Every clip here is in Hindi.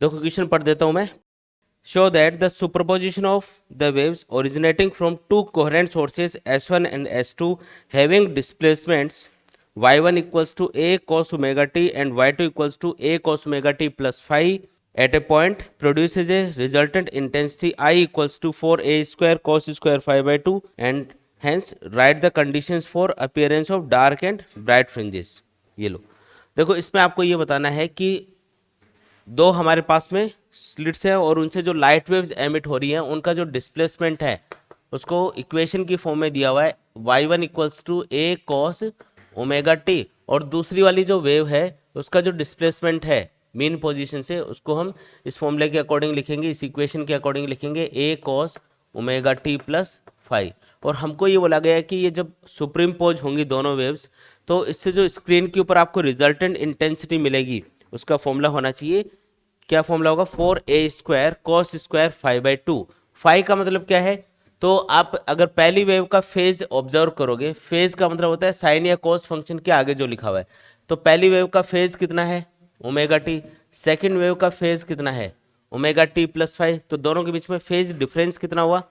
देखो क्वेश्चन पढ़ देता हूं मैं। Show that the superposition of the waves originating from to coherent sources S1 and S2 having displacements y1 equals to a cos omega t and y2 equals to a cos omega t plus phi at a point produces a resultant intensity I equals to 4a square cos square phi by 2 and hence write the conditions for appearance of dark and bright fringes। ये लो, देखो इसमें आपको ये बताना है कि दो हमारे पास में स्लिट्स हैं और उनसे जो लाइट वेव्स एमिट हो रही हैं उनका जो डिस्प्लेसमेंट है उसको इक्वेशन की फॉर्म में दिया हुआ है y1 equals to a cos omega t, और दूसरी वाली जो वेव है उसका जो डिस्प्लेसमेंट है मीन पोजीशन से उसको हम इस फॉर्मूले के अकॉर्डिंग लिखेंगे, इस इक्वेशन के अकॉर्डिंग लिखेंगे a cos omega t plus phi. और हमको ये बोला गया है कि ये जब सुप्रीम पोज होंगी दोनों वेव्स तो इससे जो स्क्रीन के ऊपर आपको रिजल्टेंट इंटेंसिटी मिलेगी उसका फॉर्मूला होना चाहिए, क्या फॉर्मूला होगा 4a square cos square five by to. Five का मतलब क्या है, तो आप अगर पहली वेव का फेज ऑब्जर्व करोगे, फेज का मतलब होता है साइन या कॉस फंक्शन के आगे जो लिखा हुआ है, तो पहली वेव का फेज कितना है ओमेगा टी, सेकेंड वेव का फेज कितना है ओमेगा टी प्लस फाइव, तो दोनों के बीच में फेज डिफरेंस कितना हुआ,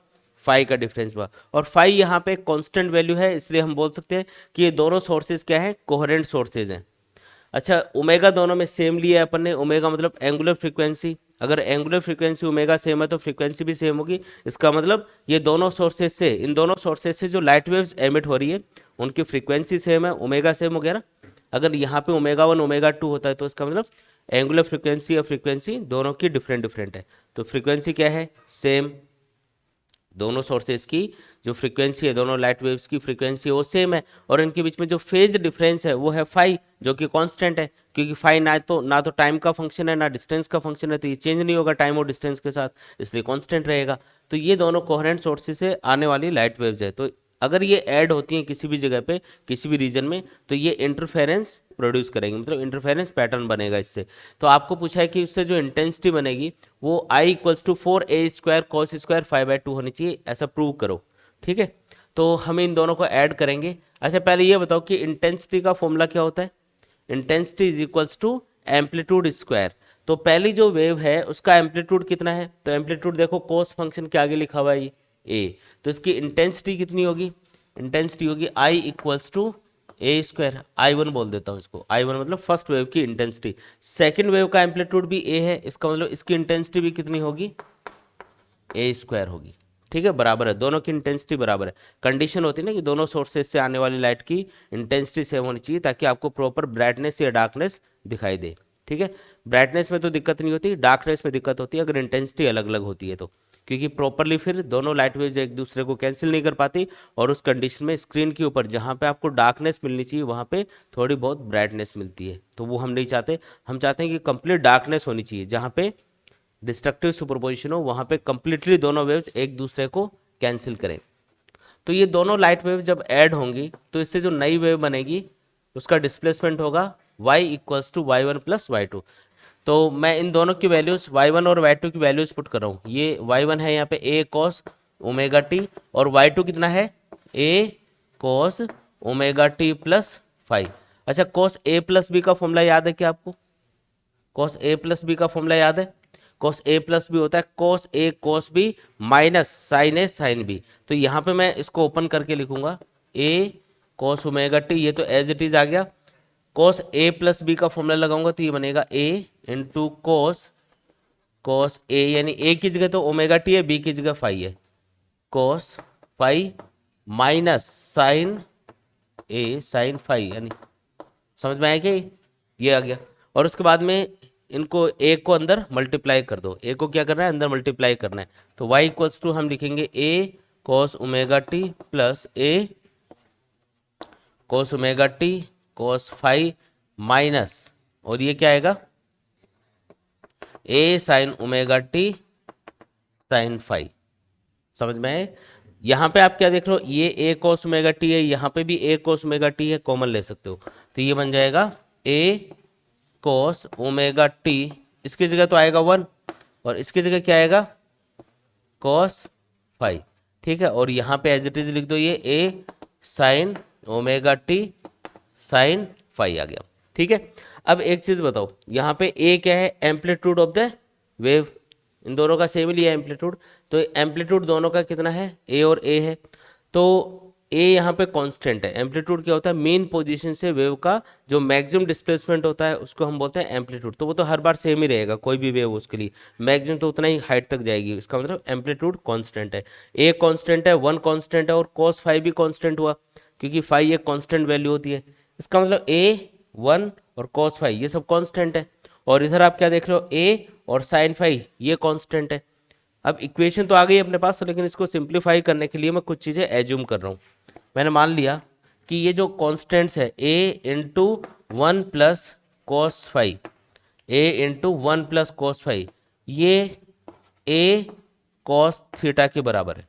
फाइव का डिफरेंस हुआ। और फाइव यहाँ पे कांस्टेंट वैल्यू है, इसलिए हम बोल सकते हैं कि ये दोनों सोर्सेज क्या है, कोहेरेंट सोर्सेज हैं। अच्छा, ओमेगा दोनों में सेम लिया है अपन ने, ओमेगा मतलब एंगुलर फ्रीक्वेंसी, अगर एंगुलर फ्रीक्वेंसी ओमेगा सेम है तो फ्रीक्वेंसी भी सेम होगी। इसका मतलब ये दोनों सोर्सेज से, इन दोनों सोर्सेज से जो लाइट वेव्स एमिट हो रही है उनकी फ्रीक्वेंसी सेम है, ओमेगा सेम हो गया ना। अगर यहाँ पे ओमेगा 1 ओमेगा 2 होता है तो इसका मतलब एंगुलर फ्रीक्वेंसी और फ्रीक्वेंसी दोनों की डिफरेंट डिफरेंट है, तो फ्रीक्वेंसी क्या है सेम, दोनों सोर्सेज की जो फ्रीक्वेंसी है, दोनों लाइट वेव्स की फ्रीक्वेंसी है वो सेम है, और इनके बीच में जो फेज डिफरेंस है वो है फाई, जो कि कांस्टेंट है, क्योंकि फाई ना तो टाइम का फंक्शन है ना डिस्टेंस का फंक्शन है, तो ये चेंज नहीं होगा टाइम और डिस्टेंस के साथ, इसलिए कांस्टेंट रहेगा। तो ये दोनों कोहेरेंट सोर्सेज से आने वाली लाइट वेव्स है, तो अगर ये ऐड होती हैं किसी भी जगह पे किसी भी रीजन में तो ये इंटरफेरेंस प्रोड्यूस करेंगे, मतलब इंटरफेरेंस पैटर्न बनेगा इससे। तो आपको पूछा है कि इससे जो इंटेंसिटी बनेगी वो I equals to 4a square cos square five by two होनी चाहिए, ऐसा प्रूव करो। ठीक है, तो हम इन दोनों को ऐड करेंगे। अच्छा, पहले ये बताओ कि इंटेंसिटी का फॉर्मूला क्या होता है, intensity is equals to amplitude square. तो पहली जो वेव है उसका एम्पलीट्यूड कितना है, तो एम्पलीट्यूड देखो कोस फंक्शन के आगे लिखा हुआ है ए, तो इसकी इंटेंसिटी कितनी होगी, इंटेंसिटी होगी I equals to A square, I1 बोल देता हूँ इसको, I1 मतलब फर्स्ट वेव की इंटेंसिटी। सेकंड वेव का एम्पलीट्यूड भी ए है, इसका मतलब इसकी इंटेंसिटी भी कितनी होगी ए स्क्वायर होगी। ठीक है, बराबर है, दोनों की इंटेंसिटी बराबर है। कंडीशन होती है ना कि दोनों सोर्सेज से आने वाली लाइट की इंटेंसिटी सेम होनी चाहिए ताकि आपको प्रॉपर ब्राइटनेस या डार्कनेस दिखाई दे। ठीक है, ब्राइटनेस में तो दिक्कत नहीं होती, डार्कनेस में दिक्कत होती है अगर इंटेंसिटी अलग अलग होती है तो, क्योंकि प्रॉपरली फिर दोनों लाइट वेव्स एक दूसरे को कैंसिल नहीं कर पाती, और उस कंडीशन में स्क्रीन के ऊपर जहाँ पे आपको डार्कनेस मिलनी चाहिए वहाँ पे थोड़ी बहुत ब्राइटनेस मिलती है, तो वो हम नहीं चाहते। हम चाहते हैं कि कंप्लीट डार्कनेस होनी चाहिए, जहाँ पे डिस्ट्रक्टिव सुपरपोजिशन हो वहाँ पे कंप्लीटली दोनों वेव्स एक दूसरे को कैंसिल करें। तो ये दोनों लाइट वेव जब ऐड होंगी तो इससे जो नई वेव बनेगी उसका डिस्प्लेसमेंट होगा y equals to y one plus y two. तो मैं इन दोनों की वैल्यूज y1 और y2 की वैल्यूज पुट कर रहा हूँ। ये y1 है यहाँ पे a cos ओमेगा टी, और y2 कितना है a cos omega t plus five. अच्छा, cos a प्लस बी का फॉर्मूला याद है क्या आपको, cos a प्लस बी का फॉर्मूला याद है, cos a प्लस बी होता है cos a cos b minus sine a sine b। तो यहाँ पे मैं इसको ओपन करके लिखूंगा a cos ओमेगा टी, ये तो एज इट इज आ गया। cos a प्लस बी का फॉर्मूला लगाऊंगा तो ये बनेगा a इंटू cos a, यानी a की जगह तो ओमेगा टी है, b की जगह फाई है, cos phi minus sine a sine phi, यानी समझ में आया क्या, ये आ गया। और उसके बाद में इनको a को अंदर मल्टीप्लाई कर दो, a को क्या करना है अंदर मल्टीप्लाई करना है, तो y इक्वल्स टू हम लिखेंगे a cos omega t plus a cos omega t cos five minus, और ये क्या आएगा a sign omega t sine five. समझ में आए, यहाँ पे आप क्या देख रहे हो, ये a cos ओमेगा टी है, यहाँ पे भी a cos ओमेगा टी है, कॉमन ले सकते हो, तो ये बन जाएगा a cos ओमेगा टी, इसकी जगह तो आएगा 1 और इसकी जगह क्या आएगा cos फाइव। ठीक है, और यहाँ पे एज इट इज लिख दो ये a sign omega t sine five आ गया। ठीक है, अब एक चीज बताओ, यहाँ पे a क्या है एम्पलीट्यूड ऑफ द वेव, इन दोनों का सेम ही लिया एम्पलीट्यूड, तो एम्पलीट्यूड दोनों का कितना है, ए और ए है, तो ए यहाँ पे कांस्टेंट है। एम्पलीट्यूड क्या होता है, मेन पोजीशन से वेव का जो मैक्सिमम डिस्प्लेसमेंट होता है उसको हम बोलते हैं एम्पलीट्यूड, तो वो तो हर बार सेम ही रहेगा, कोई भी वेव उसके लिए मैक्सिमम तो उतना ही हाइट तक जाएगी, इसका मतलब एम्पलीट्यूड कांस्टेंट है। ए कांस्टेंट है, वन कांस्टेंट है, और cos फाइव भी कांस्टेंट हुआ क्योंकि फाइव एक कांस्टेंट वैल्यू होती है, इसका मतलब ए वन और cos फाइव ये सब कांस्टेंट है। और इधर आप क्या देख रहे हो, ए और sin फाइव ये कांस्टेंट है। अब इक्वेशन तो आ गई अपने पास, लेकिन इसको सिंप्लीफाई करने के लिए मैं कुछ चीज़ें एज्यूम कर रहा हूँ। मैंने मान लिया कि ये जो कांस्टेंट्स है a into one plus cos five, A into one plus cos five, ये a cos थीटा के बराबर है,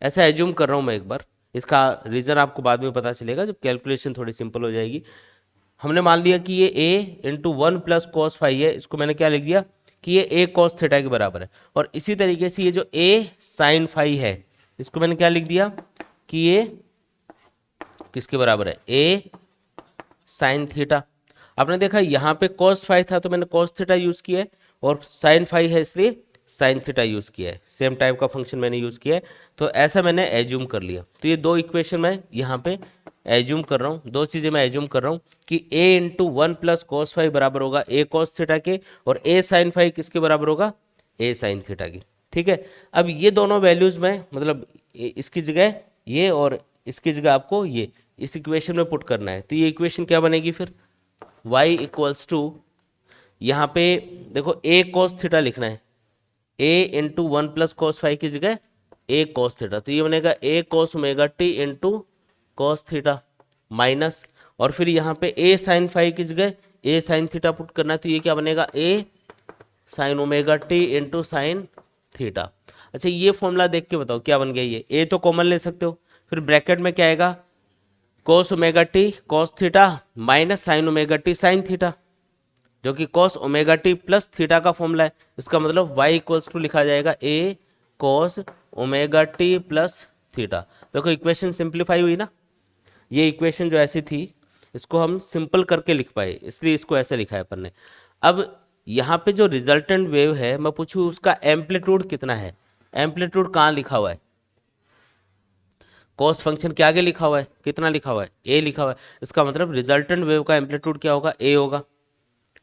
ऐसा एज्यूम कर रहा हूँ मैं एक बार। इसका रीज़न आपको बाद में पता चलेगा जब कैलकुलेशन थोड़ी सिंपल हो जाएगी। हमने मान लिया कि ये a into one plus cos five है, इसको मैंने क्या लिख दिया कि ये a cos थीटा के बराबर है। और इसी तरीके से ये जो a sin फाइव है, इसको मैंने क्या लिख दिया कि ये किसके बराबर है, a sin थीटा। आपने देखा यहाँ पे cos फाइव था तो मैंने cos थीटा यूज़ किया है, और sin फाइव है इसलिए sin थीटा यूज़ किया है, सेम टाइप का फंक्शन मैंने यूज़ किया है, तो ऐसा मैंने एज्यूम कर लिया। तो ये दो इक्वेशन मैं यहाँ पे एज्यूम कर रहा हूँ, दो चीज़ें मैं एज्यूम कर रहा हूँ कि a into one plus cos five बराबर होगा a cos थीटा के, और a sin फाइव किसके बराबर होगा, a sin थीटा की। ठीक है, अब ये दोनों वैल्यूज़ में मतलब इसकी जगह ये और इसकी जगह आपको ये इस इक्वेशन में पुट करना है, तो ये इक्वेशन क्या बनेगी फिर, y इक्वल्स टू, यहाँ पे देखो a cos थीटा लिखना है, a into one plus cos five की जगह a cos थीटा, तो ये बनेगा a cos omega t into cos theta minus, और फिर यहाँ पे a साइन फाइव की जगह a साइन थीटा पुट करना है, तो ये क्या बनेगा a sine omega t into sine theta. अच्छा ये फॉर्मूला देख के बताओ क्या बन गया, ये a तो कॉमन ले सकते हो, फिर ब्रैकेट में क्या आएगा, cos omega t cos theta minus sign omega t sine theta, जो कि cos omega t plus theta का फॉर्मूला है। इसका मतलब y इक्वल्स टू लिखा जाएगा a cos omega t plus theta. देखो इक्वेशन सिंप्लीफाई हुई ना, ये इक्वेशन जो ऐसी थी इसको हम सिंपल करके लिख पाए, इसलिए इसको ऐसे लिखा है अपन ने। अब यहाँ पे जो रिजल्टेंट वेव है मैं पूछूँ उसका एम्पलीट्यूड कितना है, एम्पलीट्यूड कहाँ लिखा हुआ है, कॉस फंक्शन के आगे लिखा हुआ है, कितना लिखा हुआ है, ए लिखा हुआ है, इसका मतलब रिजल्टेंट वेव का एम्पलीट्यूड क्या होगा, ए होगा,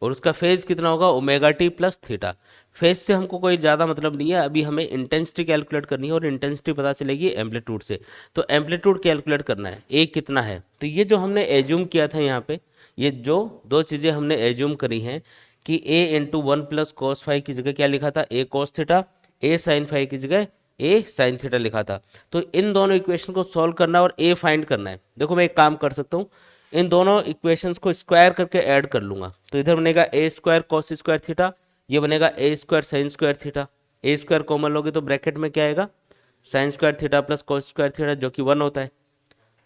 और उसका फेज कितना होगा, omega t plus theta. Phase से हमको कोई ज़्यादा मतलब नहीं है, अभी हमें इंटेंसिटी कैलकुलेट करनी है, और इंटेंसिटी पता चलेगी एम्पलीट्यूड से, तो एम्पलीट्यूड कैलकुलेट करना है, ए कितना है। तो ये जो हमने एज्यूम किया था यहाँ पे, ये जो दो चीज़ें हमने एज्यूम करी हैं कि A into one plus cos five की जगह क्या लिखा था, A cos theta, A sine five की जगह ए साइन थीटा लिखा था, तो इन दोनों इक्वेशन को सॉल्व करना है और ए फाइंड करना है। देखो मैं एक काम कर सकता हूँ, इन दोनों इक्वेशंस को स्क्वायर करके ऐड कर लूंगा, तो इधर बनेगा ए स्क्वायर कॉस स्क्वायर थीटा, ये बनेगा ए स्क्वायर साइन स्क्वायर थीटा, ए स्क्वायर कॉमन लोगे तो ब्रैकेट में क्या आएगा, sine square theta plus cos square theta जो कि 1 होता है,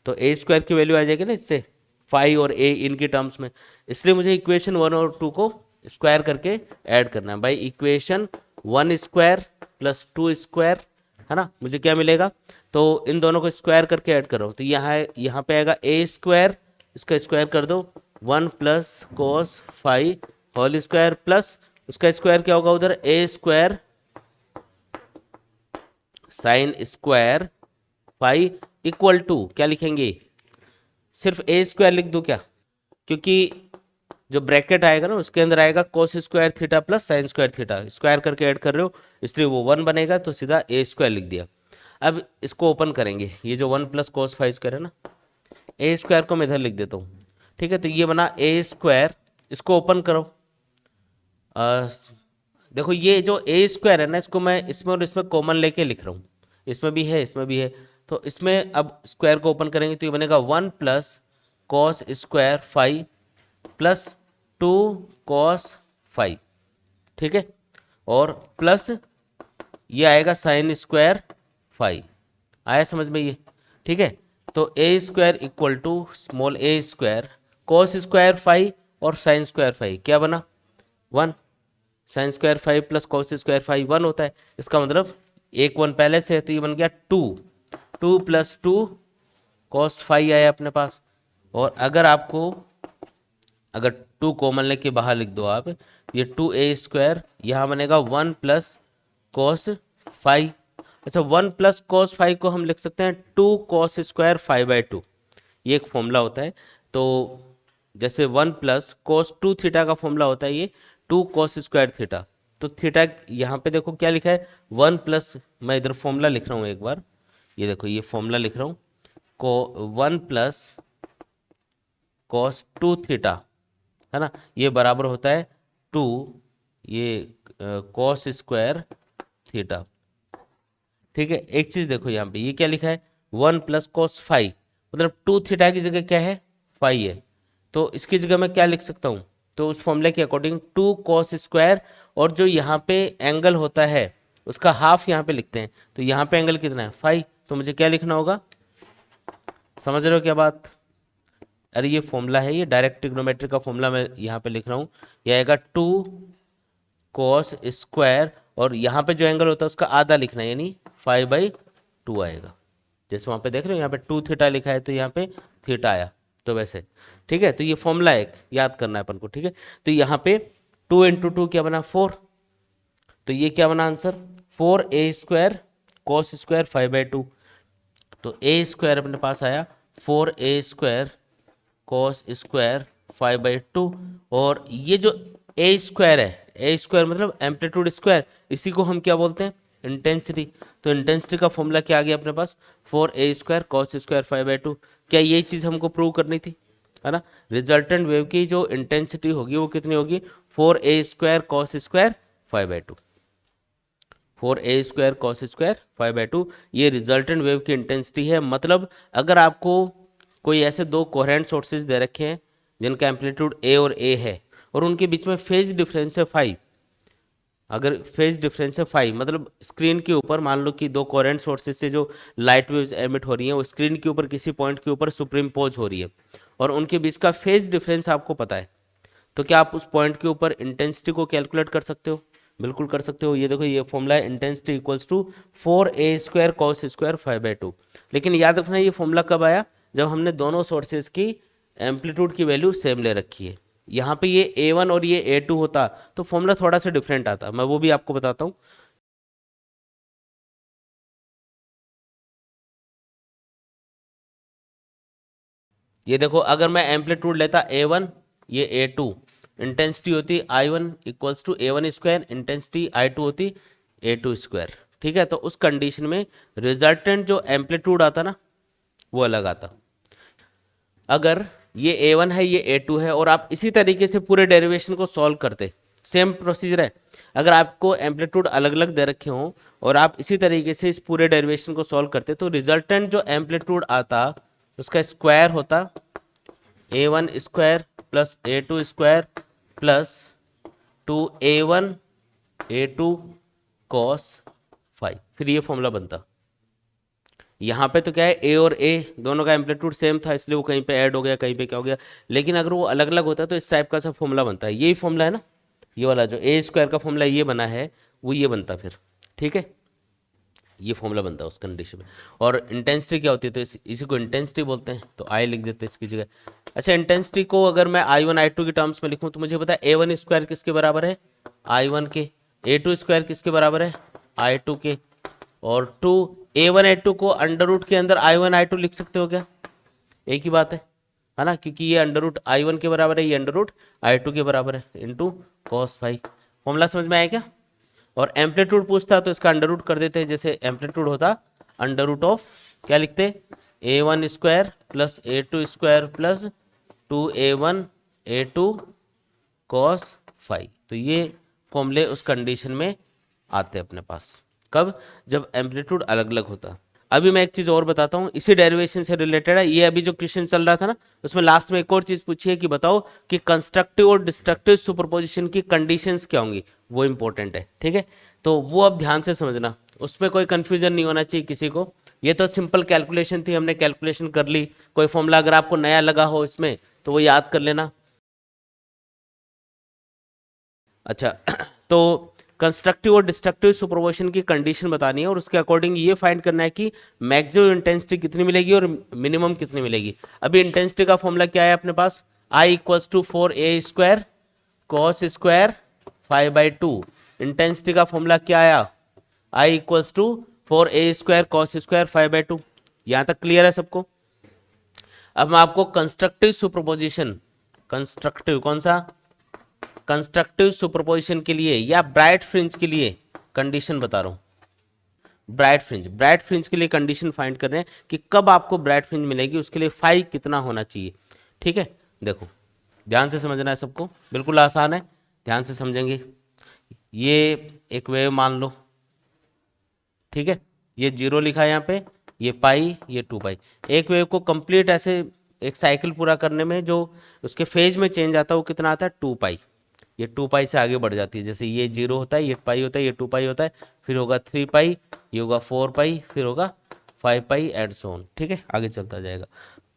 तो ए स्क्वायर की वैल्यू आ जाएगी ना इससे, फाइव और ए इनके टर्म्स में, इसलिए मुझे इक्वेशन 1 और 2 को स्क्वायर करके ऐड करना है। भाई इक्वेशन 1 स्क्वायर प्लस 2 स्क्वायर है ना, मुझे क्या मिलेगा, तो इन दोनों को स्क्वायर करके ऐड कर रहा हूँ, तो यहाँ पे आएगा ए स्क्वायर, इसका स्क्वायर कर दो 1 plus cos five whole square plus उसका स्क्वायर क्या होगा उधर, A square sine square five equal to क्या लिखेंगे, सिर्फ ए स्क्वायर लिख दूं क्या, क्योंकि जो ब्रैकेट आएगा ना उसके अंदर आएगा cos square theta plus sine square theta, square करके ऐड कर रहे हो इसलिए वो 1 बनेगा, तो सीधा ए स्क्वायर लिख दिया। अब इसको ओपन करेंगे, ये जो 1 प्लस कोस फाइव स्क्वायर है ना, ए स्क्वायर को मैं इधर लिख देता हूँ, ठीक है, तो ये बना ए स्क्वायर, इसको ओपन करो, देखो ये जो ए स्क्वायर है ना इसको मैं इसमें और इसमें कॉमन लेके लिख रहा हूँ, इसमें भी है इसमें भी है, तो इसमें अब स्क्वायर को ओपन करेंगे तो ये बनेगा 1 plus cos square five plus 2 cos five, ठीक है, और प्लस ये आएगा साइन स्क्वायर फाइव, आया समझ में ये, ठीक है, तो A square equal to small a square cos square five और साइन स्क्वायर फाइव क्या बना 1, sine square five plus cos square five 1 होता है, इसका मतलब एक 1 पहले से है तो ये बन गया 2 प्लस 2 कॉस फाइव आया अपने पास। और अगर आपको अगर टू कॉमन लेके बाहर लिख दो आप, ये 2a² यहाँ बनेगा 1 प्लस कॉस 5। अच्छा 1 प्लस कॉस 5 को हम लिख सकते हैं 2 कॉस स्क्वायर 5/2, ये एक फॉर्मूला होता है। तो जैसे 1 प्लस कॉस 2 थीटा का फॉर्मूला होता है ये 2 कॉस स्क्वायर थीटा। तो थीटा यहाँ पे देखो क्या लिखा है 1 प्लस, मैं इधर फॉर्मूला लिख रहा हूँ एक बार, ये देखो ये फॉर्मूला लिख रहा हूँ, को 1 प्लस कॉस 2 थीटा है ना, ये बराबर होता है 2 ये कॉस स्क्वायर थीटा। ठीक है, एक चीज देखो यहाँ पे ये क्या लिखा है 1 प्लस कॉस 5, मतलब 2 थीटा की जगह क्या है 5 है, तो इसकी जगह मैं क्या लिख सकता हूँ, तो उस फॉर्मूले के अकॉर्डिंग 2 कॉस स्क्वायर, और जो यहाँ पे एंगल होता है उसका हाफ यहाँ पे लिखते हैं, तो यहाँ पे एंगल कितना है 5, तो मुझे क्या लिखना होगा, समझ रहे हो क्या बात। अरे ये फॉर्मूला है, ये डायरेक्ट ट्रिग्नोमेट्री का फॉर्मूला मैं यहाँ पे लिख रहा हूँ, ये आएगा 2 कॉस स्क्वायर, और यहाँ पे जो एंगल होता है उसका आधा लिखना है, यानी 5/2 आएगा। जैसे वहाँ पे देख रहे हो यहाँ पे 2 थीटा लिखा है तो यहाँ पे थीटा आया, तो वैसे ठीक है। तो ये फॉर्मूला एक याद करना है अपन को, ठीक है। तो यहाँ पे 2 × 2 क्या बना 4, तो ये क्या बना आंसर 4a² कॉस स्क्वायर 5/2, तो a² अपने पास आया 4a² कॉस स्क्वायर 5/2, और ये जो a² है, a² मतलब एम्पलीट्यूड स्क्वायर, इसी को हम क्या बोलते हैं इंटेंसिटी। तो इंटेंसिटी का फॉर्मूला क्या आ गया अपने पास 4a² कॉस स्क्वायर 5/2। क्या ये चीज़ हमको प्रूव करनी थी, है ना। रिजल्टेंट वेव की जो इंटेंसिटी होगी वो कितनी होगी 4a² cos square 5/2, 4a² cos square 5/2, ये रिजल्टेंट वेव की इंटेंसिटी है। मतलब अगर आपको कोई ऐसे दो कोहेरेंट सोर्सेज दे रखे हैं जिनका एम्पलीट्यूड a और a है, और उनके बीच में फेज डिफरेंस है 5, अगर फेज डिफरेंस है 5 मतलब स्क्रीन के ऊपर मान लो कि दो कोहेरेंट सोर्सेज से जो लाइट वेव्स एमिट हो रही हैं वो स्क्रीन के ऊपर किसी पॉइंट के ऊपर सुपरिम्पोज हो रही है, और उनके बीच का फेज डिफरेंस आपको पता है, तो क्या आप उस पॉइंट के ऊपर इंटेंसिटी को कैलकुलेट कर सकते हो, बिल्कुल कर सकते हो। ये देखो ये फॉर्मूला है intensity equals to 4a² cos square 5/2। लेकिन याद रखना ये फॉर्मूला कब आया, जब हमने दोनों सोर्सेज की एम्पलीट्यूड की वैल्यू सेम ले रखी है। यहाँ पे ये a1 और ये a2 होता तो फॉर्मूला थोड़ा सा डिफरेंट आता, मैं वो भी आपको बताता हूँ। ये देखो अगर मैं एम्पलीट्यूड लेता a1 ये a2, इंटेंसिटी होती I1 equals to a1², intensity I2 होती a2²। ठीक है, तो उस कंडीशन में रिजल्टेंट जो एम्पलीट्यूड आता ना वो अलग आता। अगर ये a1 है ये a2 है और आप इसी तरीके से पूरे डेरिवेशन को सॉल्व करते, सेम प्रोसीजर है, अगर आपको एम्पलीट्यूड अलग अलग दे रखे हों और आप इसी तरीके से इस पूरे डेरिवेशन को सॉल्व करते तो रिजल्टेंट जो एम्पलीट्यूड आता उसका स्क्वायर होता a1² plus a2² plus 2a1 a2 cos 5, फिर ये फॉर्मूला बनता। यहाँ पे तो क्या है a और a दोनों का एम्पलीट्यूड सेम था इसलिए वो कहीं पे ऐड हो गया कहीं पे क्या हो गया, लेकिन अगर वो अलग अलग होता तो इस टाइप का सा फॉर्मूला बनता है। यही फॉर्मूला है ना, ये वाला जो a² का फॉर्मूला ये बना है वो ये बनता फिर। ठीक है, ये फॉर्मूला बनता है उस कंडीशन में। और इंटेंसिटी क्या होती है, तो इसी को इंटेंसिटी बोलते हैं, तो आई लिख देते हैं इसकी जगह। अच्छा इंटेंसिटी को अगर मैं I1 I2 के टर्म्स में लिखूं तो मुझे पता है a1² किसके बराबर है I1 के, a2² किसके बराबर है I2 के, और 2 a1 a2 को अंडर रूट के अंदर I1 I2 लिख सकते हो क्या, एक ही बात है ना, क्योंकि ये अंडर रूट I1 के बराबर है, ये अंडर रूट I2 के बराबर है इंटू cos 5। फॉर्मूला समझ में आया क्या। और एम्पलीट्यूड पूछता तो इसका अंडर रूट कर देते हैं, जैसे एम्पलीट्यूड होता अंडर रूट ऑफ क्या लिखते a1² plus a2² plus 2a1 a2 cos 5। तो ये फॉर्मूले उस कंडीशन में आते अपने पास, कब, जब एम्पलीट्यूड अलग अलग होता। अभी मैं एक चीज और बताता हूँ, इसी डेरिवेशन से रिलेटेड है, ये अभी जो क्वेश्चन चल रहा था ना उसमें लास्ट में एक और चीज पूछी है कि बताओ कि कंस्ट्रक्टिव और डिस्ट्रक्टिव सुपरपोजिशन की कंडीशंस क्या होंगी, वो इंपॉर्टेंट है। ठीक है, तो वो अब ध्यान से समझना, उसमें कोई कंफ्यूजन नहीं होना चाहिए किसी को। ये तो सिंपल कैलकुलेशन थी, हमने कैलकुलेशन कर ली, कोई फॉर्मूला अगर आपको नया लगा हो इसमें तो वो याद कर लेना। अच्छा तो कंस्ट्रक्टिव और डिस्ट्रक्टिव सुपरपोजिशन की कंडीशन बतानी है और उसके अकॉर्डिंग ये फाइंड करना है कि मैक्सिमम इंटेंसिटी कितनी मिलेगी और मिनिमम कितनी मिलेगी। अभी इंटेंसिटी का फॉर्मूला क्या है अपने पास I equals to 4a² cos square 5/2। Intensity का फॉर्मूला क्या आया, I equals to 4a² cos square 5/2। यहां तक क्लियर है सबको। अब मैं आपको कंस्ट्रक्टिव सुपरपोजिशन, कंस्ट्रक्टिव कौन सा, कंस्ट्रक्टिव सुपरपोजिशन के लिए या ब्राइट फ्रिंज के लिए कंडीशन बता रहा हूं। ब्राइट फ्रिंज, ब्राइट फ्रिंज के लिए कंडीशन फाइंड कर रहे हैं कि कब आपको ब्राइट फ्रिंज मिलेगी, उसके लिए फाई कितना होना चाहिए। ठीक है, देखो ध्यान से समझना है सबको, बिल्कुल आसान है, ध्यान से समझेंगे। ये एक वेव मान लो, ठीक है, ये 0 लिखा है यहाँ पे, ये पाई, ये 2 पाई। एक वेव को कंप्लीट ऐसे एक साइकिल पूरा करने में जो उसके फेज में चेंज आता है वो कितना आता है, 2 पाई। ये 2 पाई से आगे बढ़ जाती है, जैसे ये 0 होता है, ये पाई होता है, ये 2 पाई होता है, फिर होगा 3 पाई, ये होगा 4 पाई, फिर होगा 5 पाई एंड सो ऑन। ठीक है, आगे चलता जाएगा।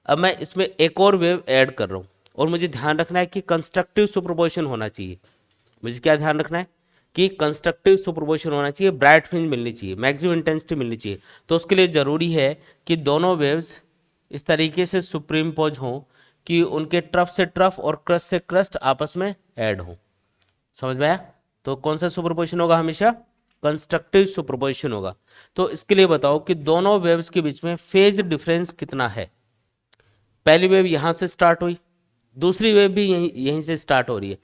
अब मैं इसमें एक और वेव ऐड कर रहा हूँ, और मुझे ध्यान रखना है कि कंस्ट्रक्टिव सुपरपोजिशन होना चाहिए। मुझे क्या ध्यान रखना है कि कंस्ट्रक्टिव सुपरपोजिशन होना चाहिए, ब्राइट फ्रिंज मिलनी चाहिए, मैक्सिमम इंटेंसिटी मिलनी चाहिए। तो उसके लिए ज़रूरी है कि दोनों वेव्स इस तरीके से सुप्रीमपोज हों कि उनके ट्रफ से ट्रफ और क्रस्ट से क्रस्ट आपस में ऐड हों। समझ में आया? तो कौन सा सुपरपोजिशन होगा, हमेशा कंस्ट्रक्टिव सुपरपोजिशन होगा। तो इसके लिए बताओ कि दोनों वेव्स के बीच में फेज डिफरेंस कितना है। पहली वेव यहां से स्टार्ट हुई, दूसरी वेव भी यहीं से स्टार्ट हो रही है,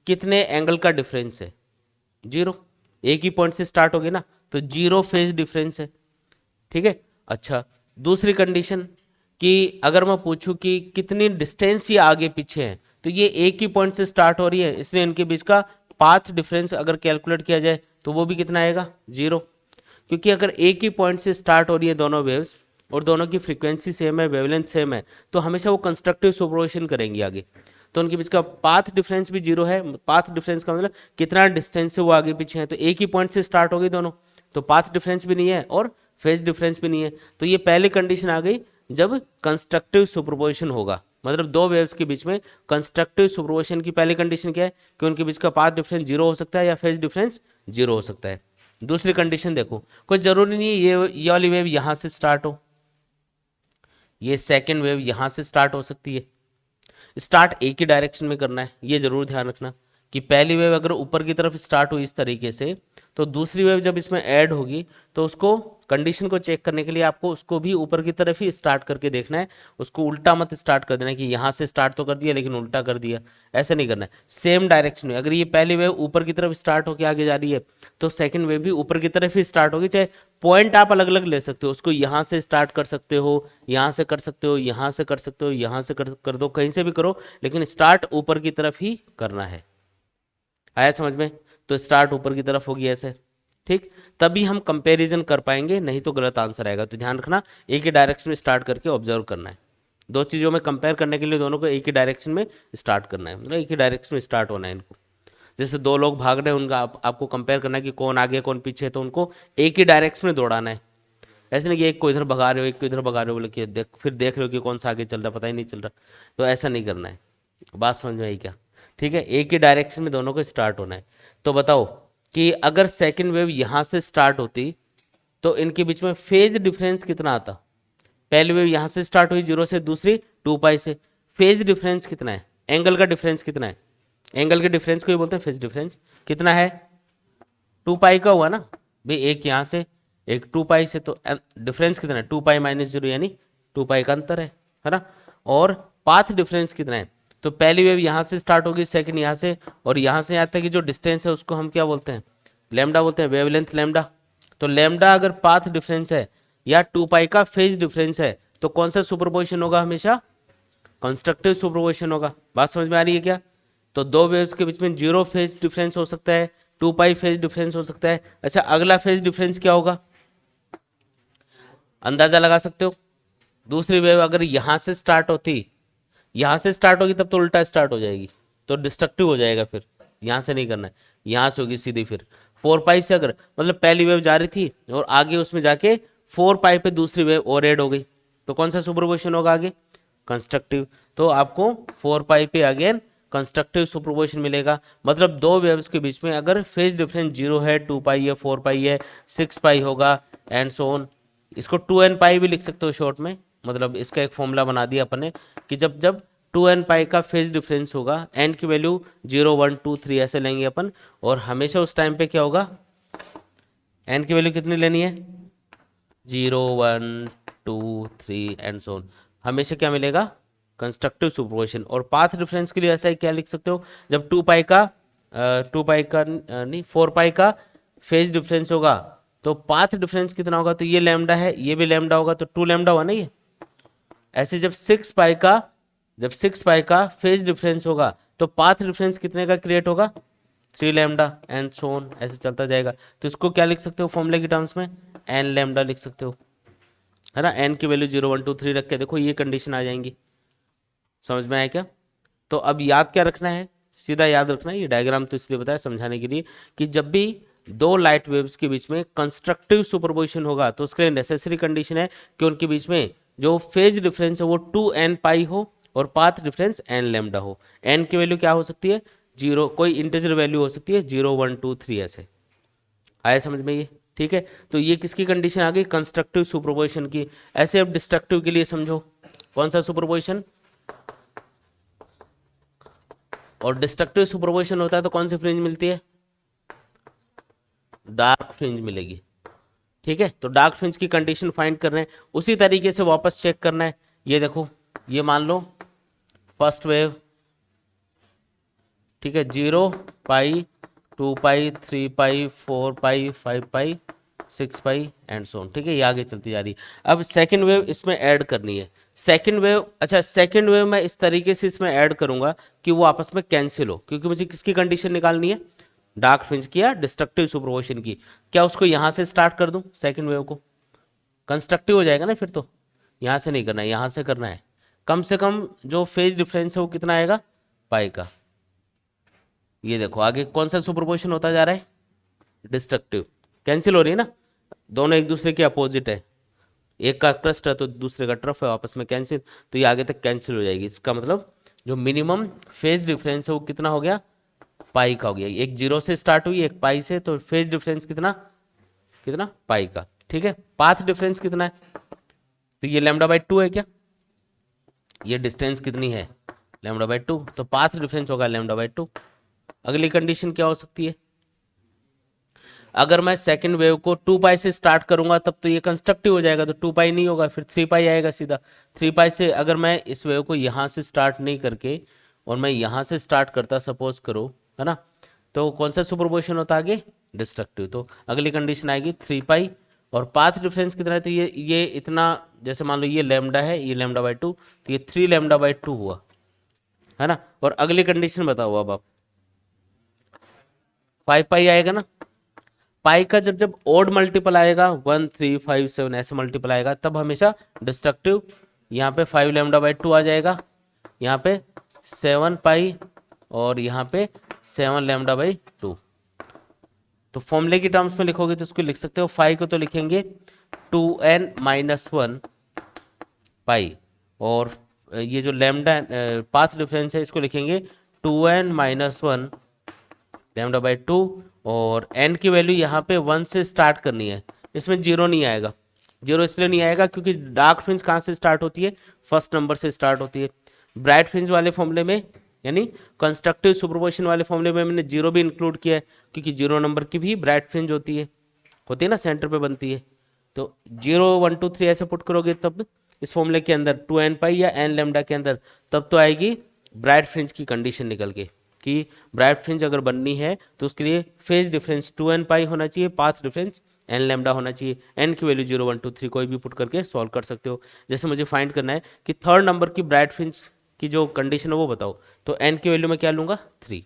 कितने एंगल का डिफरेंस है, 0। एक ही पॉइंट से स्टार्ट होगी ना, तो 0 फेज डिफरेंस है। ठीक है, अच्छा दूसरी कंडीशन कि अगर मैं पूछूं कि कितनी डिस्टेंस ये आगे पीछे है, तो ये एक ही पॉइंट से स्टार्ट हो रही है, इसलिए इनके बीच का पाथ डिफरेंस अगर कैलकुलेट किया जाए तो वो भी कितना आएगा, 0। क्योंकि अगर एक ही पॉइंट से स्टार्ट हो रही है दोनों वेव्स और दोनों की फ्रीक्वेंसी सेम है, वेवलेंथ सेम है, तो हमेशा वो कंस्ट्रक्टिव सुपरपोजिशन करेंगी आगे। तो उनके बीच का पाथ डिफरेंस भी 0 है। पाथ डिफरेंस का मतलब कितना डिस्टेंस से वो आगे पीछे है, तो एक ही पॉइंट से स्टार्ट हो गई दोनों, तो पाथ डिफरेंस भी नहीं है और फेज डिफरेंस भी नहीं है। तो ये पहली कंडीशन आ गई जब कंस्ट्रक्टिव सुपरपोजिशन होगा, मतलब दो वेव्स के बीच में कंस्ट्रक्टिव सुपरपोजिशन की पहली कंडीशन क्या है कि उनके बीच का पाथ डिफरेंस 0 हो सकता है या फेज डिफरेंस 0 हो सकता है। दूसरी कंडीशन देखो, कोई जरूरी नहीं है ये वाली वेव यहां से स्टार्ट हो, ये सेकेंड वेव यहां से स्टार्ट हो सकती है। स्टार्ट एक ही डायरेक्शन में करना है, ये जरूर ध्यान रखना कि पहली वेव अगर ऊपर की तरफ स्टार्ट हुई इस तरीके से, तो दूसरी वेव जब इसमें ऐड होगी तो उसको कंडीशन को चेक करने के लिए आपको उसको भी ऊपर की तरफ ही स्टार्ट करके देखना है, उसको उल्टा मत स्टार्ट कर देना कि यहाँ से स्टार्ट तो कर दिया लेकिन उल्टा कर दिया, ऐसा नहीं करना है। सेम डायरेक्शन में अगर ये पहली वेव ऊपर की तरफ स्टार्ट होकर आगे जा रही है तो सेकंड वेव भी ऊपर की तरफ ही स्टार्ट होगी, चाहे पॉइंट आप अलग अलग ले सकते हो, उसको यहाँ से स्टार्ट कर सकते हो, यहाँ से कर सकते हो, यहाँ से कर सकते हो, यहाँ से कर दो, कहीं से भी करो, लेकिन स्टार्ट ऊपर की तरफ ही करना है। आया समझ में? तो स्टार्ट ऊपर की तरफ होगी ऐसे, ठीक, तभी हम कंपैरिजन कर पाएंगे, नहीं तो गलत आंसर आएगा। तो ध्यान रखना एक ही डायरेक्शन में स्टार्ट करके ऑब्जर्व करना है। दो चीज़ों में कंपेयर करने के लिए दोनों को एक ही डायरेक्शन में स्टार्ट करना है, मतलब एक ही डायरेक्शन में स्टार्ट होना है इनको। जैसे दो लोग भाग रहे हैं, उनका आपको कंपेयर करना है कि कौन आगे कौन पीछे, तो उनको एक ही डायरेक्शन में दौड़ाना है। ऐसे नहीं कि एक को इधर भगा रहे हो एक को इधर भगा रहे हो, बोले कि फिर देख रहे हो कि कौन सा आगे चल रहा, पता ही नहीं चल रहा, तो ऐसा नहीं करना है। बात समझ में आई क्या? ठीक है, एक ही डायरेक्शन में दोनों को स्टार्ट होना है। तो बताओ कि अगर सेकंड वेव यहां से स्टार्ट होती तो इनके बीच में फेज डिफरेंस कितना आता। पहली वेव यहां से स्टार्ट हुई 0 से, दूसरी 2 पाई से, फेज डिफरेंस कितना है, एंगल का डिफरेंस कितना है, एंगल के डिफरेंस को ही बोलते हैं फेज डिफरेंस, कितना है, 2 पाई का हुआ ना भाई, एक यहां से एक 2 पाई से, तो डिफरेंस कितना है, 2 पाई माइनस 0 यानी 2 पाई का अंतर है ना। और पाथ डिफरेंस कितना है, तो पहली वेव यहां से स्टार्ट होगी, सेकंड यहां से, और यहां से यहाँ तक की जो डिस्टेंस है उसको हम क्या बोलते हैं, लैम्डा बोलते हैं, वेवलेंथ लैम्डा। तो लैम्डा अगर पाथ डिफरेंस है या 2 पाई का फेज डिफरेंस है, तो कौन सा सुपरपोजिशन होगा, हमेशा कंस्ट्रक्टिव सुपरपोजिशन होगा। बात समझ में आ रही है क्या? तो दो वेव्स के बीच में 0 फेज डिफरेंस हो सकता है, 2 पाई फेज डिफरेंस हो सकता है। अच्छा अगला फेज डिफरेंस क्या होगा, अंदाजा लगा सकते हो? दूसरी वेव अगर यहां से स्टार्ट होती, यहां से स्टार्ट होगी तब तो उल्टा स्टार्ट हो जाएगी, तो डिस्ट्रक्टिव हो जाएगा, फिर यहां से नहीं करना है, यहां से होगी सीधी। फिर 4 पाई से अगर मतलब पहली वेव जा रही थी और आगे उसमें जाके 4 पाई पे दूसरी वेव और ऐड हो गई, तो कौन सा सुपरपोजिशन होगा आगे, कंस्ट्रक्टिव। तो आपको 4 पाई पे अगेन कंस्ट्रक्टिव सुपरपोजिशन मिलेगा। मतलब दो वेव्स के बीच में अगर फेज डिफरेंस 0 है, 2 पाई है, 4 पाई है, 6 पाई होगा एंड सो ऑन। इसको 2n पाई भी लिख सकते हो शॉर्ट में, मतलब इसका एक फॉर्मूला बना दिया अपन ने कि जब जब 2n पाई का फेज डिफरेंस होगा, n की वैल्यू 0 1 2 3 ऐसे लेंगे अपन, और हमेशा उस टाइम पे क्या होगा, n की वैल्यू कितनी लेनी है, 0 1 2 3 एंड सो ऑन। हमेशा क्या मिलेगा, कंस्ट्रक्टिव सुपरपोजिशन। और पाथ डिफरेंस के लिए ऐसा ही क्या लिख सकते हो, जब 2 पाई का नहीं 4 पाई का फेज डिफरेंस होगा तो पाथ डिफरेंस कितना होगा, तो ये लैम्डा है, ये भी लैम्डा होगा, तो 2 लैम्डा हुआ ना ये। ऐसे जब 6 पाई का फेज डिफरेंस होगा तो पाथ डिफरेंस कितने का क्रिएट होगा, 3 लैम्डा एंड सो ऑन, ऐसे चलता जाएगा। तो इसको क्या लिख सकते हो फॉर्मूले की टर्म्स में, एन लैम्डा लिख सकते हो, है ना। एन की वैल्यू 0 1 2 3 रख के देखो ये कंडीशन आ जाएंगी। समझ में आया क्या। तो अब याद क्या रखना है, सीधा याद रखना है, ये डायग्राम तो इसलिए बताया समझाने के लिए कि जब भी दो लाइट वेव्स के बीच में कंस्ट्रक्टिव सुपरपोजिशन होगा तो उसके लिए नेसेसरी कंडीशन है कि उनके बीच में जो फेज डिफरेंस है वो 2n पाई हो और पाथ डिफरेंस n लैम्डा हो। n की वैल्यू क्या हो सकती है, 0, कोई इंटीजर वैल्यू हो सकती है, 0 1 2 3 ऐसे। आया समझ में ये, ठीक है। तो ये किसकी कंडीशन आ गई, कंस्ट्रक्टिव सुपरपोजिशन की। ऐसे अब डिस्ट्रक्टिव के लिए समझो, कौन सा सुपरपोजिशन, और डिस्ट्रक्टिव सुपरपोजिशन होता है तो कौन सी फ्रिंज मिलती है, डार्क फ्रिंज मिलेगी, ठीक है। तो डार्क फ्रिंज की कंडीशन फाइंड कर रहे हैं, उसी तरीके से वापस चेक करना है। ये देखो, ये मान लो फर्स्ट वेव, ठीक है, 0 पाई 2 पाई 3 पाई 4 पाई 5 पाई 6 पाई एंड सो ऑन, ठीक है, ये आगे चलती जा रही है। अब सेकंड वेव इसमें ऐड करनी है। सेकंड वेव, अच्छा सेकंड वेव मैं इस तरीके से इसमें ऐड करूंगा कि वो आपस में कैंसिल हो, क्योंकि मुझे किसकी कंडीशन निकालनी है, डार्क फ्रिंज की या डिस्ट्रक्टिव सुपरपोजिशन की। क्या उसको यहां से स्टार्ट कर दूं सेकंड वेव को, कंस्ट्रक्टिव हो जाएगा ना फिर तो। यहां से नहीं करना है, यहां से करना है। कम से कम जो फेज डिफरेंस है वो कितना आएगा, पाई का। ये देखो आगे कौन सा सुपरपोजिशन होता जा रहा है, डिस्ट्रक्टिव, कैंसिल हो रही है ना, दोनों एक दूसरे के अपोजिट है, एक का क्रस्ट है तो दूसरे का ट्रफ है, आपस में कैंसिल, तो ये आगे तक कैंसिल हो जाएगी। इसका मतलब जो मिनिमम फेज डिफरेंस है वो कितना हो गया, पाई का हो गया। एक 0 से स्टार्ट हुई, एक पाई से, तो फेज डिफरेंस कितना कितना, पाई का, ठीक है। पाथ डिफरेंस कितना है, तो ये लैम्डा बाई 2 है क्या, ये डिस्टेंस कितनी है, लैम्डा बाई 2, तो पाथ डिफरेंस होगा लैम्डा बाई 2। अगली कंडीशन क्या हो सकती है, अगर मैं सेकंड वेव को 2 पाई से स्टार्ट करूंगा तब तो ये कंस्ट्रक्टिव हो जाएगा, तो 2 पाई नहीं होगा, फिर 3 पाई आएगा सीधा। 3 पाई से अगर मैं इस वेव को यहां से स्टार्ट नहीं करके और मैं यहां से स्टार्ट करता, सपोज करो, है ना, तो कौन सा सुपरपोजिशन होता आगे, डिस्ट्रक्टिव। तो अगली कंडीशन आएगी 3 पाई, और पाथ डिफरेंस कितना है, तो ये इतना, जैसे मान लो ये लैम्डा है, ये लैम्डा बाई 2, तो ये 3 लैम्डा बाई 2 हुआ, है ना। और अगली कंडीशन बताओ अब आप, 5 पाई आएगा ना, पाई का जब जब ओड मल्टीपल आएगा 1 3 5 7 ऐसे मल्टीपल आएगा तब हमेशा डिस्ट्रक्टिव। यहाँ पे 5 लैम्डा बाई 2 आ जाएगा, यहाँ पे 7 पाई, और यहाँ पे 7 लैम्डा बाई 2। तो फॉर्मूले की टर्म्स में लिखोगे तो इसको लिख सकते हो, 5 को तो लिखेंगे 2n माइनस 1 पाई, और ये जो लैम्डा पाथ डिफरेंस है इसको लिखेंगे 2n माइनस 1 लैम्डा बाई 2, और n की वैल्यू यहाँ पे 1 से स्टार्ट करनी है, इसमें 0 नहीं आएगा। 0 इसलिए नहीं आएगा क्योंकि डार्क फ्रिंज कहाँ से स्टार्ट होती है, फर्स्ट नंबर से स्टार्ट होती है। ब्राइट फ्रिंज वाले फॉर्मूले में, यानी कंस्ट्रक्टिव सुपरपोजिशन वाले फॉर्मूले में मैंने 0 भी इंक्लूड किया है, क्योंकि 0 नंबर की भी ब्राइट फ्रिंज होती है ना, सेंटर पे बनती है। तो 0 1 2 3 ऐसे पुट करोगे तब इस फॉर्मूले के अंदर 2n पाई या n लैम्डा के अंदर, तब तो आएगी ब्राइट फ्रिंज की कंडीशन निकल के कि ब्राइट फ्रिंज अगर बननी है तो उसके लिए फेज डिफरेंस 2n पाई होना चाहिए, पाथ डिफरेंस n लैम्डा होना चाहिए। n की वैल्यू 0 1 2 3 कोई भी पुट करके सॉल्व कर सकते हो। जैसे मुझे फाइंड करना है कि थर्ड नंबर की ब्राइट फ्रिंज की जो कंडीशन है वो बताओ, तो n की वैल्यू मैं क्या लूंगा 3।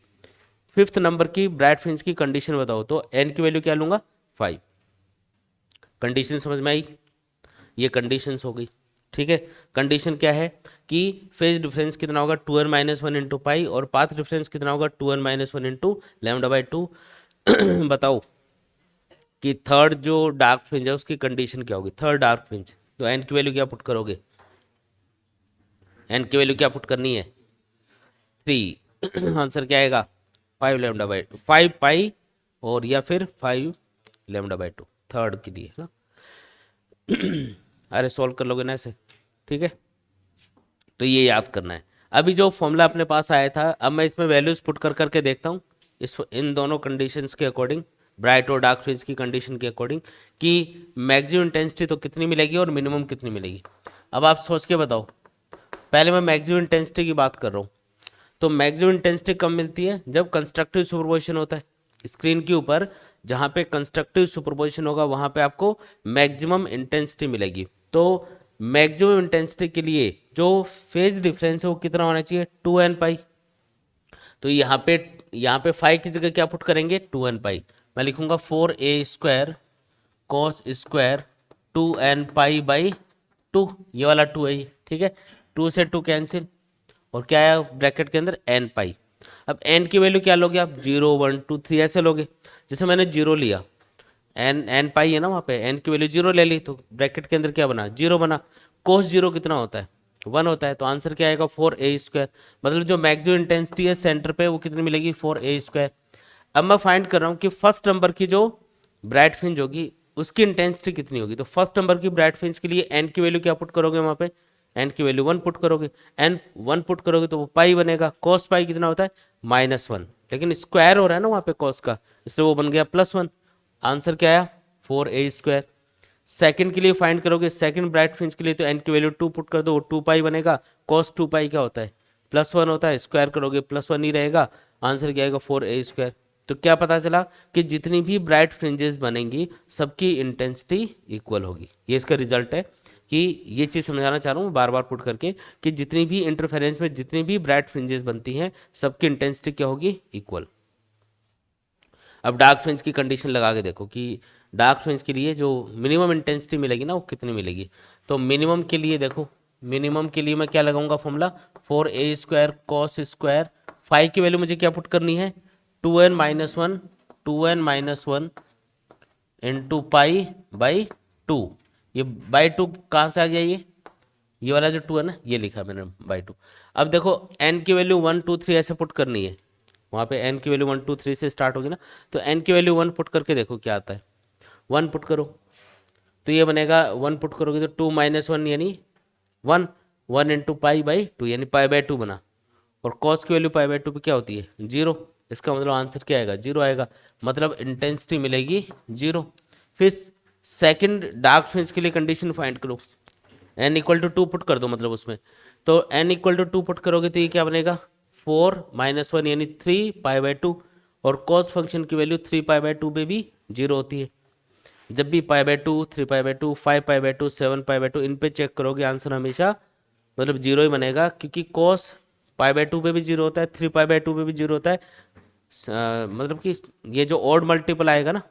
फिफ्थ नंबर की ब्राइट फ्रिंज की कंडीशन बताओ, तो n की वैल्यू क्या लूंगा 5। कंडीशन समझ में आई, ये कंडीशंस हो गई, ठीक है। कंडीशन क्या है कि फेज डिफरेंस कितना होगा 2n माइनस 1 इंटू पाई, और पाथ डिफरेंस कितना होगा 2n minus 1 into lambda by 2। बताओ कि थर्ड जो डार्क फ्रिंज है उसकी कंडीशन क्या होगी, थर्ड डार्क फ्रिंज, तो n की वैल्यू क्या पुट करोगे, n की वैल्यू क्या पुट करनी है 3। आंसर क्या आएगा 5 लैम्डा बाई 5 पाई, और या फिर 5 लैम्डा बाई 2 थर्ड के लिए, है ना। अरे सॉल्व कर लोगे ना ऐसे, ठीक है। तो ये याद करना है। अभी जो फॉर्मूला अपने पास आया था, अब मैं इसमें वैल्यूज पुट कर करके देखता हूँ इस इन दोनों कंडीशंस के अकॉर्डिंग, ब्राइट और डार्क फ्रिंज की कंडीशन के अकॉर्डिंग, कि मैक्सिमम इंटेंसिटी तो कितनी मिलेगी और मिनिमम कितनी मिलेगी। अब आप सोच के बताओ, पहले मैं मैक्सिमम इंटेंसिटी की बात कर रहा हूँ। तो मैक्सिमम इंटेंसिटी कब मिलती है? जब कंस्ट्रक्टिव सुपरपोजिशन होता है। स्क्रीन के ऊपर जहाँ पे कंस्ट्रक्टिव सुपरपोजिशन होगा वहाँ पे आपको मैक्सिमम इंटेंसिटी मिलेगी। तो मैक्सिमम इंटेंसिटी के लिए जो फेज डिफरेंस है वो कितना होना चाहिए? 2n पाई। तो यहाँ पे फाई की जगह क्या पुट करेंगे? 2n पाई। मैं लिखूंगा 4a² cos square 2n pi by 2, ये वाला 2 है ये, ठीक है। 2 से 2 कैंसिल, और क्या है ब्रैकेट के अंदर? n पाई। अब n की वैल्यू क्या लोगे आप? 0 1 2 3 ऐसे लोगे। जैसे मैंने 0 लिया, n पाई है ना, वहाँ पे n की वैल्यू 0 ले ली, तो ब्रैकेट के अंदर क्या बना? 0 बना। कोस 0 कितना होता है? 1 होता है। तो आंसर क्या आएगा? 4a²। मतलब जो मैक्सिमम इंटेंसिटी है सेंटर पे वो कितनी मिलेगी? 4a²। अब मैं फाइंड कर रहा हूँ कि फर्स्ट नंबर की जो ब्राइट फ्रिंज होगी उसकी इंटेंसिटी कितनी होगी। तो फर्स्ट नंबर की ब्राइट फ्रिंज के लिए n की वैल्यू क्या पुट करोगे? वहाँ पे n की वैल्यू 1 पुट करोगे। n 1 पुट करोगे तो वो पाई बनेगा। कॉस पाई कितना होता है? -1, लेकिन स्क्वायर हो रहा है ना वहाँ पे कॉस का, इसलिए वो बन गया +1। आंसर क्या आया? 4a²। सेकंड के लिए फाइंड करोगे, सेकंड ब्राइट फ्रिंज के लिए, तो n की वैल्यू 2 पुट कर दो, वो 2 पाई बनेगा। कॉस 2 पाई क्या होता है? +1 होता है। स्क्वायर करोगे +1 ही रहेगा। आंसर क्या आएगा? 4a²। तो क्या पता चला कि जितनी भी ब्राइट फ्रिंजेस बनेंगी सबकी इंटेंसिटी इक्वल होगी। ये इसका रिजल्ट है कि ये चीज़ समझाना चाह रहा हूँ बार बार पुट करके, कि जितनी भी इंटरफेरेंस में जितनी भी ब्राइट फ्रिंजेस बनती हैं सबकी इंटेंसिटी क्या होगी? इक्वल। अब डार्क फ्रिंज की कंडीशन लगा के देखो कि डार्क फ्रिंज के लिए जो मिनिमम इंटेंसिटी मिलेगी ना वो कितनी मिलेगी। तो मिनिमम के लिए देखो, मिनिमम के लिए मैं क्या लगाऊंगा formula? 4a² cos square, phi की वैल्यू मुझे क्या पुट करनी है? 2n-1, 2n-1 into pi by 2। ये बाई 2 कहाँ से आ गया? ये वाला जो 2 है ना, ये लिखा मैंने बाई 2। अब देखो n की वैल्यू 1 2 3 ऐसे पुट करनी है। वहाँ पे n की वैल्यू 1 2 3 से स्टार्ट होगी ना, तो n की वैल्यू 1 पुट करके देखो क्या आता है। 1 पुट करो तो ये बनेगा, 1 पुट करोगे तो 2-1 यानी 1, 1 इंटू पाई बाई 2 यानी पाई बाई 2 बना। और कॉस की वैल्यू पाई बाई 2 पे क्या होती है? 0। इसका मतलब आंसर क्या आएगा? 0 आएगा। मतलब इंटेंसिटी मिलेगी 0। फिर सेकंड डार्क फ्रिंज के लिए कंडीशन फाइंड करो, n इक्वल टू 2 पुट कर दो, मतलब उसमें तो n इक्वल टू 2 पुट करोगे तो ये क्या बनेगा? 4-1 यानी 3 पाई बाई 2। और कॉस फंक्शन की वैल्यू 3 पाई बाई 2 पे भी 0 होती है। जब भी pi by 2, 3 pi by 2, 5 pi by 2, 7 pi by 2 इन पे चेक करोगे आंसर हमेशा मतलब 0 ही बनेगा, क्योंकि कॉस पाई बाई 2 पे भी 0 होता है, 3 पाई बाई 2 पे भी 0 होता है। मतलब कि ये जो ऑड मल्टीपल आएगा ना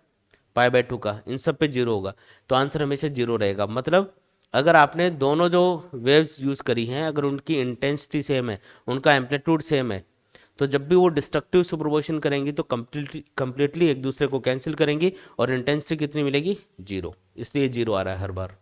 पाई बाई 2 का, इन सब पे 0 होगा। तो आंसर हमेशा 0 रहेगा। मतलब अगर आपने दोनों जो वेव्स यूज़ करी हैं अगर उनकी इंटेंसिटी सेम है, उनका एम्पलीट्यूड सेम है, तो जब भी वो डिस्ट्रक्टिव सुपरपोजिशन करेंगी तो कंप्लीटली एक दूसरे को कैंसिल करेंगी और इंटेंसिटी कितनी मिलेगी? 0। इसलिए 0 आ रहा है हर बार।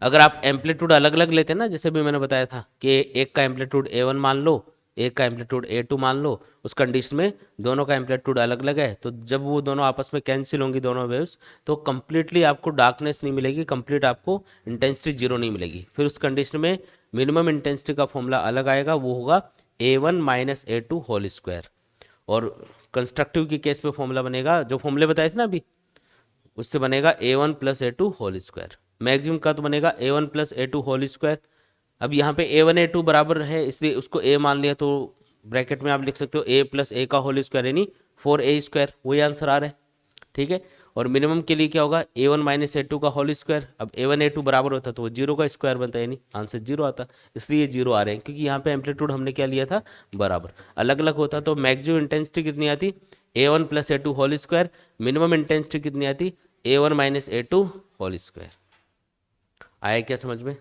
अगर आप एम्पलीट्यूड अलग अलग लेते हैं ना, जैसे भी मैंने बताया था कि एक का एम्पलीट्यूड A1 मान लो, एक का एम्पलीट्यूड A2 मान लो, उस कंडीशन में दोनों का एम्पलीट्यूड अलग अलग है, तो जब वो दोनों आपस में कैंसिल होंगी दोनों वेव्स, तो कंप्लीटली आपको डार्कनेस नहीं मिलेगी, कंप्लीट आपको इंटेंसिटी 0 नहीं मिलेगी। फिर उस कंडीशन में मिनिमम इंटेंसिटी का फॉर्मूला अलग आएगा, वो होगा A1 - A2 होल स्क्वायर। और कंस्ट्रक्टिव की केस में फॉर्मूला बनेगा, जो फॉर्मूले बताए थे ना अभी, उससे बनेगा A1 + A2 whole square. Maximum का तो बनेगा A1 + A2 होल स्क्वायर। अब यहाँ पे A1 A2 बराबर है इसलिए उसको A मान लिया, तो ब्रैकेट में आप लिख सकते हो A + A का होल स्क्वायर यानी 4a²। वही आंसर आ रहा है, ठीक है। और मिनिमम के लिए क्या होगा? A1 - A2 का होल स्क्वायर। अब A1 A2 बराबर होता तो वो 0 का स्क्वायर बनता है, यानी आंसर 0 आता। इसलिए 0 आ रहे हैं क्योंकि यहाँ पे एम्पलीट्यूड हमने क्या लिया था? बराबर। अलग अलग होता तो मैक्सिमम इंटेंसिटी कितनी आती? A1 + A2 whole square. Minimum intensity कितनी आती? A1 - A2 whole square. आया क्या समझ में?